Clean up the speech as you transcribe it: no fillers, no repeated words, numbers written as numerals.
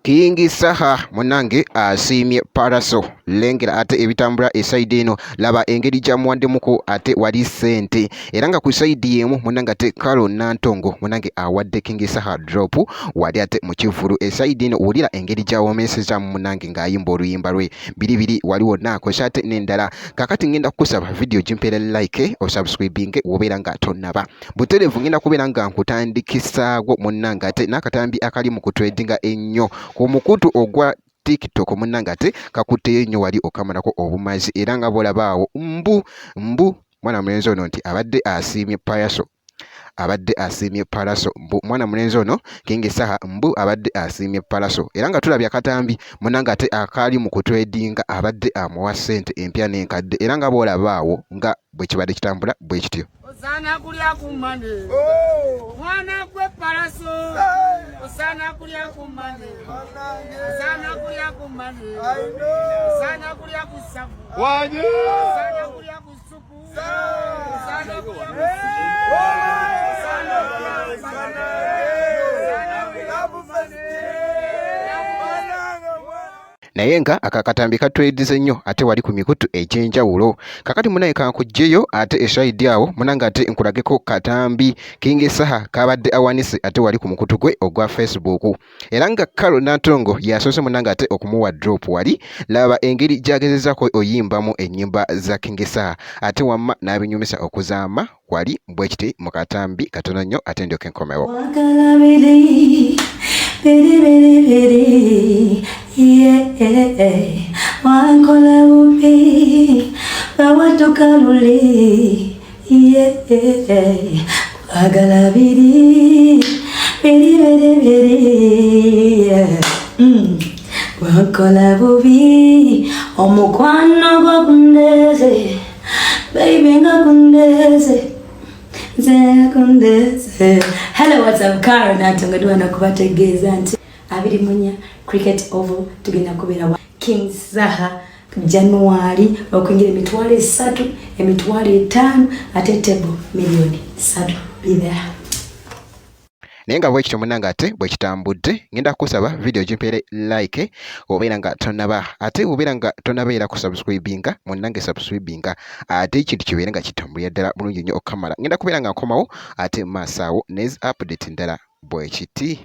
King Saha munange asiimye Paraso lengera ate ebitambula esaidi eno laba engeri gyamuwaddemuko ate wali ssente era nga ku saidi yemu munange ate Kalo Nantongo munange awadde King Saha drop wali ate mu kivulu esaidi eno wulira engeri gyawomesezaamu munange ng'ayimba oluyimba lwe biribiri waliwo nakosa ate n'endala kakati ngenda kukusaba video gimpeera like osubscribinge wobeera nga tonnaba butereevu ngenda kubeera nga nkutandikisaawo munange ate n'akatambi akali mu kutredinga ennyo ku mukutu ogwa TikTok munange ate kakutteyo nnyo wali okamalako obumazi era nga bolabaawo mbu mwana mulenzi ono nti abadde asiimye Paraso mwana mulenzi ono King Saha mbu abadde asiimye Paraso era nga tulabye akatambi munange ate akali mu kutredinga abadde amuwa ssente empya n'enkadde era nga bolabaawo nga bwe kibadde kitambula bwe kityo. Osana kulya kumane mwana gwe Paraso osana kulya kumane osana kulya kumane osana kulya kusabu osana kulya kusupu osana kulya naye nga akakatambi katwedize nnyo ate wali ku mikutu egy'enjawulo kakati munaye kankugjeyo ate esaidi awo munange ate nkulageko katambi King Saha kabadde awanise ate wali ku mukutu gwe ogwa Facebook era nga Kalo Nantongo yasoose munange ate okumuwa drop wali laba engeri gyagezezako oyimbamu ennyimba za King Saha ate wamma n'abinyumisa okuzaama wali bwe kiti mu katambi katono nnyo ate ndyoke nkomewo. Wankola bubi bawatoka luli wagala biri wankola bubi omukwano gwa kundeze baby nga kundeze kundeze. Hello, what's up? Kalo Nantongo duwana kubategeeza nti abiri munya cricket oval tugenda kubeera wa King Saha January okwingira emitwalo 3 emitwalo 5 ate table million 3 be there. Naye nga bwe kityo munange ate bwe kitambudde ngenda kukusaba video gimpeere like obeera nga tonnaba ate obeera nga tonnabeera ku subscribinga munange subscribinga ate ekintu kibeere nga kitambulira ddala bulungi nnyo okukamala ngenda kubeera nga nkomawo ate maaso awo nezi update ndala bwe kiti.